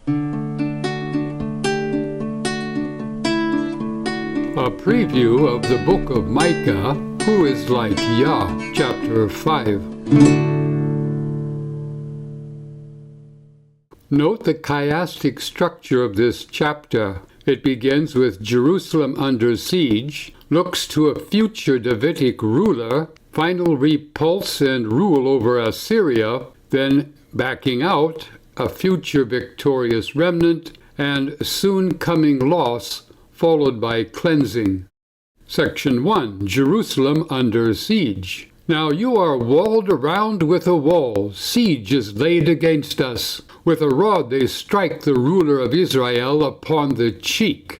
A preview of the book of Micah, Who is Like Yah, chapter 5. Note the chiastic structure of this chapter. It begins with Jerusalem under siege, looks to a future Davidic ruler, final repulse and rule over Assyria, then backing out, a future victorious remnant, and soon coming loss, followed by cleansing. Section 1. Jerusalem under siege. Now you are walled around with a wall. Siege is laid against us. With a rod they strike the ruler of Israel upon the cheek.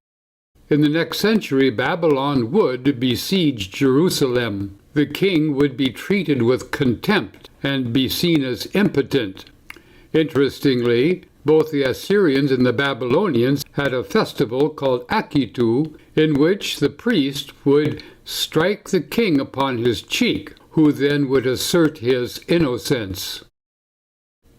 In the next century, Babylon would besiege Jerusalem. The king would be treated with contempt and be seen as impotent. Interestingly, both the Assyrians and the Babylonians had a festival called Akitu, in which the priest would strike the king upon his cheek, who then would assert his innocence.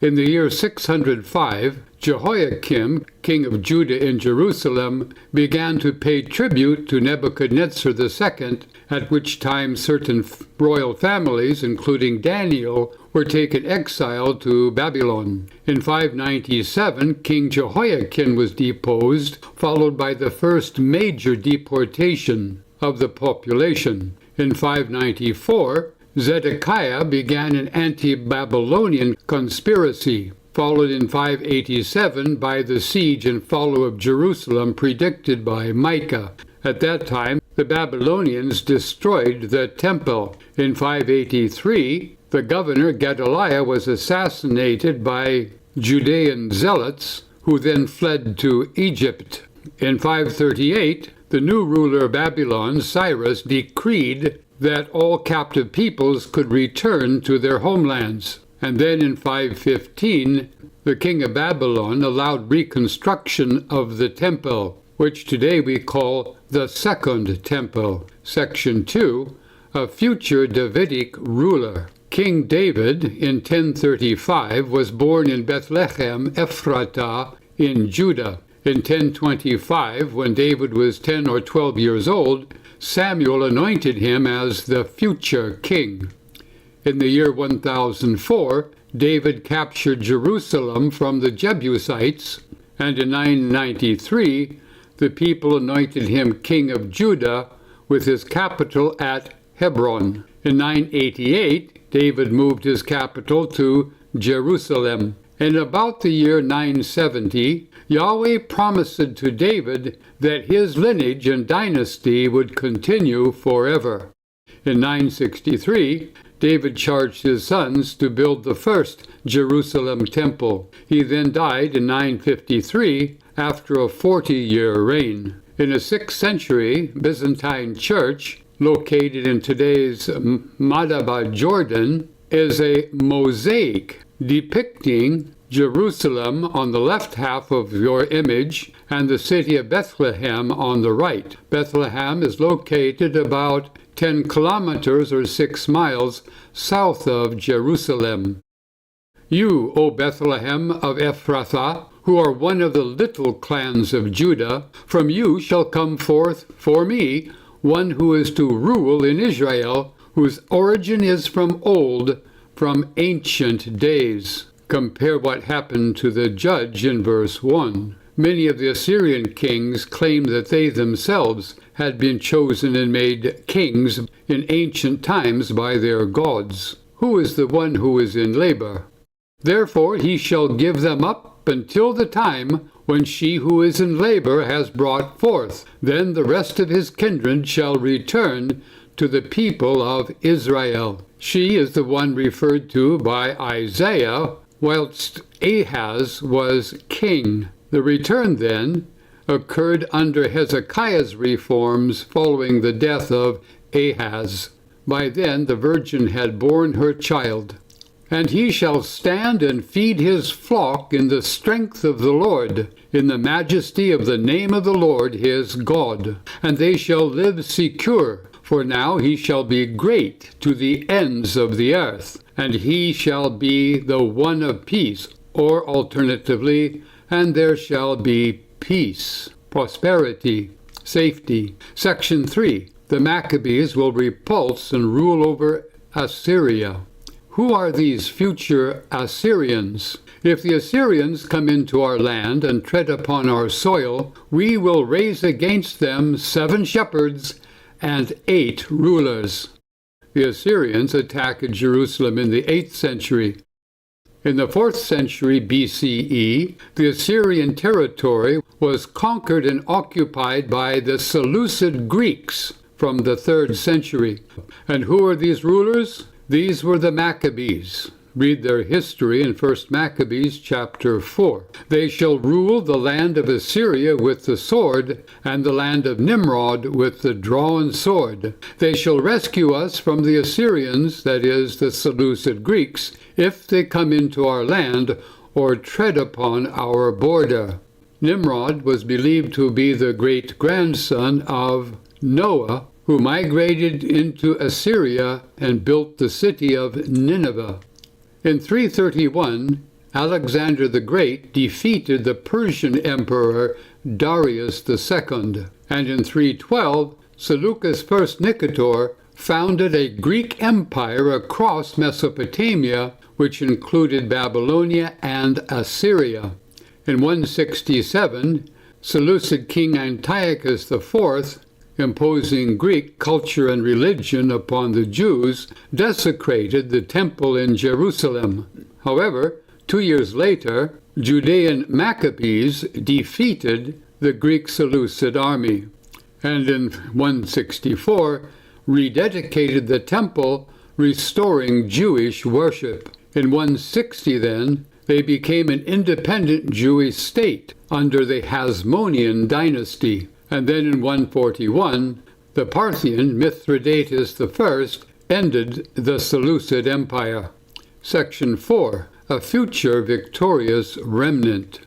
In the year 605, Jehoiakim, king of Judah in Jerusalem, began to pay tribute to Nebuchadnezzar II, at which time certain royal families, including Daniel, were taken exile to Babylon. In 597, King Jehoiakim was deposed, followed by the first major deportation of the population. In 594, Zedekiah began an anti-Babylonian conspiracy, followed in 587 by the siege and fall of Jerusalem predicted by Micah. At that time, the Babylonians destroyed the temple. In 583, the governor Gedaliah was assassinated by Judean zealots, who then fled to Egypt. In 538, the new ruler of Babylon, Cyrus, decreed that all captive peoples could return to their homelands. And then in 515, the king of Babylon allowed reconstruction of the temple, which today we call the Second Temple. Section 2, a future Davidic ruler. King David, in 1035, was born in Bethlehem, Ephratah, in Judah. In 1025, when David was 10 or 12 years old, Samuel anointed him as the future king. In the year 1004, David captured Jerusalem from the Jebusites, and in 993, the people anointed him king of Judah with his capital at Hebron. In 988, David moved his capital to Jerusalem. In about the year 970, Yahweh promised to David that his lineage and dynasty would continue forever. In 963, David charged his sons to build the first Jerusalem temple. He then died in 953 after a 40-year reign. In the 6th century, Byzantine church, located in today's Madaba, Jordan, is a mosaic depicting Jerusalem on the left half of your image and the city of Bethlehem on the right. Bethlehem is located about 10 kilometers or 6 miles south of Jerusalem. You, O Bethlehem of Ephrathah, who are one of the little clans of Judah, from you shall come forth for me one who is to rule in Israel, whose origin is from old, from ancient days. Compare what happened to the judge in verse 1. Many of the Assyrian kings claimed that they themselves had been chosen and made kings in ancient times by their gods. Who is the one who is in labor? Therefore he shall give them up until the time when she who is in labor has brought forth. Then the rest of his kindred shall return to the people of Israel. She is the one referred to by Isaiah whilst Ahaz was king. The return, then, occurred under Hezekiah's reforms following the death of Ahaz. By then the virgin had borne her child. And he shall stand and feed his flock in the strength of the Lord, in the majesty of the name of the Lord his God. And they shall live secure, for now he shall be great to the ends of the earth, and he shall be the one of peace, or alternatively, and there shall be peace, prosperity, safety. Section 3. The Maccabees will repulse and rule over Assyria. Who are these future Assyrians? If the Assyrians come into our land and tread upon our soil, we will raise against them 7 shepherds and 8 rulers. The Assyrians attacked Jerusalem in the 8th century. In the 4th century BCE, the Assyrian territory was conquered and occupied by the Seleucid Greeks from the 3rd century. And who are these rulers? These were the Maccabees. Read their history in 1 Maccabees chapter 4. They shall rule the land of Assyria with the sword, and the land of Nimrod with the drawn sword. They shall rescue us from the Assyrians, that is, the Seleucid Greeks, if they come into our land or tread upon our border. Nimrod was believed to be the great-grandson of Noah, who migrated into Assyria and built the city of Nineveh. In 331, Alexander the Great defeated the Persian emperor Darius II, and in 312, Seleucus I Nicator founded a Greek empire across Mesopotamia, which included Babylonia and Assyria. In 167, Seleucid king Antiochus IV, imposing Greek culture and religion upon the Jews, desecrated the temple in Jerusalem. However, 2 years later, Judean Maccabees defeated the Greek Seleucid army, and in 164 rededicated the temple, restoring Jewish worship. In 160 then, they became an independent Jewish state under the Hasmonean dynasty. And then in 141, the Parthian Mithridates I ended the Seleucid Empire. Section 4. A future victorious remnant.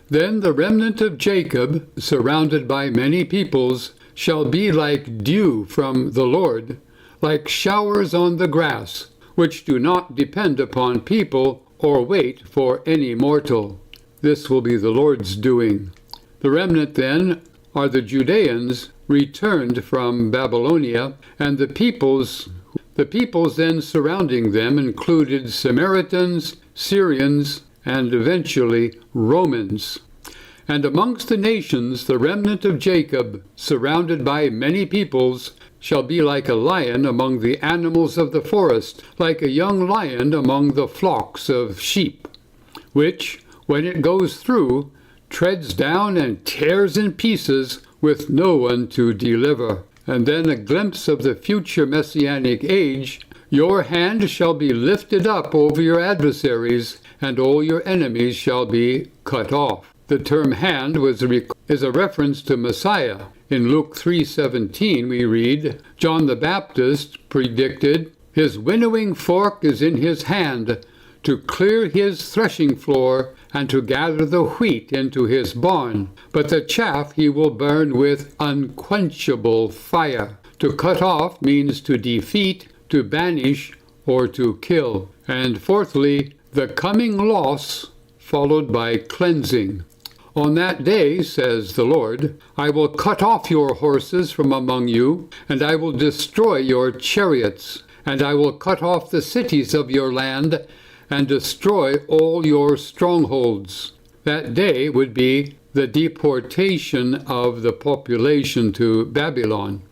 Then the remnant of Jacob, surrounded by many peoples, shall be like dew from the Lord, like showers on the grass, which do not depend upon people or wait for any mortal. This will be the Lord's doing. The remnant, then, are the Judeans returned from Babylonia, and the peoples then surrounding them included Samaritans, Syrians, and eventually Romans. And amongst the nations, the remnant of Jacob, surrounded by many peoples, shall be like a lion among the animals of the forest, like a young lion among the flocks of sheep, which, when it goes through, treads down and tears in pieces with no one to deliver. And then a glimpse of the future messianic age. Your hand shall be lifted up over your adversaries, and all your enemies shall be cut off. The term hand is a reference to Messiah. In Luke 3:17 we read, John the Baptist predicted, "His winnowing fork is in his hand, to clear his threshing floor, and to gather the wheat into his barn. But the chaff he will burn with unquenchable fire." To cut off means to defeat, to banish, or to kill. And fourthly, the coming loss followed by cleansing. On that day, says the Lord, I will cut off your horses from among you, and I will destroy your chariots, and I will cut off the cities of your land, and destroy all your strongholds. That day would be the deportation of the population to Babylon,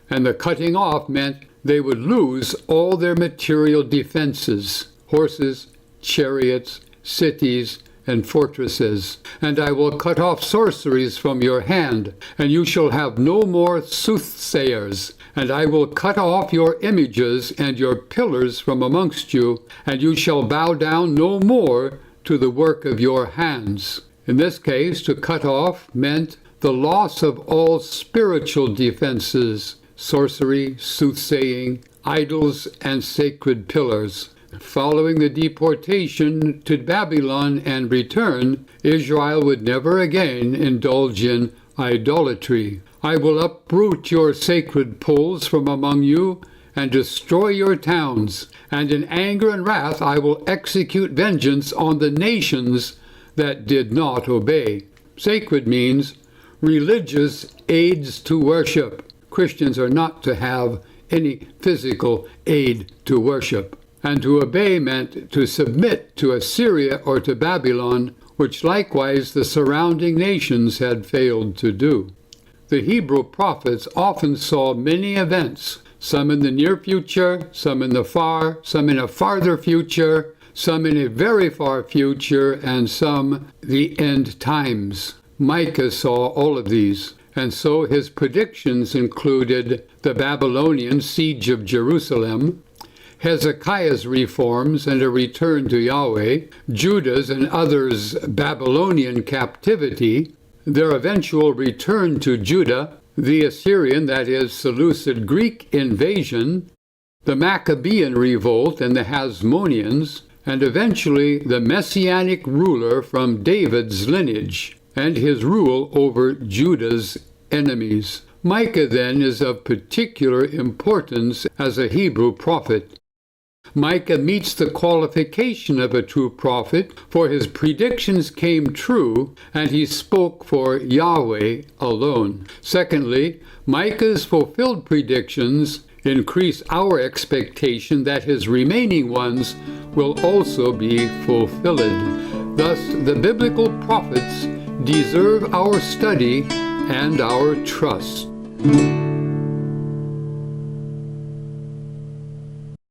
and the cutting off meant they would lose all their material defenses, horses, chariots, cities, and fortresses. And I will cut off sorceries from your hand, and you shall have no more soothsayers. And I will cut off your images and your pillars from amongst you, and you shall bow down no more to the work of your hands. In this case, to cut off meant the loss of all spiritual defenses, sorcery, soothsaying, idols, and sacred pillars. Following the deportation to Babylon and return, Israel would never again indulge in idolatry. I will uproot your sacred poles from among you and destroy your towns, and in anger and wrath I will execute vengeance on the nations that did not obey. Sacred means religious aids to worship. Christians are not to have any physical aid to worship. And to obey meant to submit to Assyria or to Babylon, which likewise the surrounding nations had failed to do. The Hebrew prophets often saw many events, some in the near future, some in the far, some in a farther future, some in a very far future, and some the end times. Micah saw all of these, and so his predictions included the Babylonian siege of Jerusalem, Hezekiah's reforms and a return to Yahweh, Judah's and others' Babylonian captivity, their eventual return to Judah, the Assyrian, that is, Seleucid Greek invasion, the Maccabean revolt and the Hasmoneans, and eventually the Messianic ruler from David's lineage, and his rule over Judah's enemies. Micah, then, is of particular importance as a Hebrew prophet. Micah meets the qualification of a true prophet, for his predictions came true, and he spoke for Yahweh alone. Secondly, Micah's fulfilled predictions increase our expectation that his remaining ones will also be fulfilled. Thus, the biblical prophets deserve our study and our trust.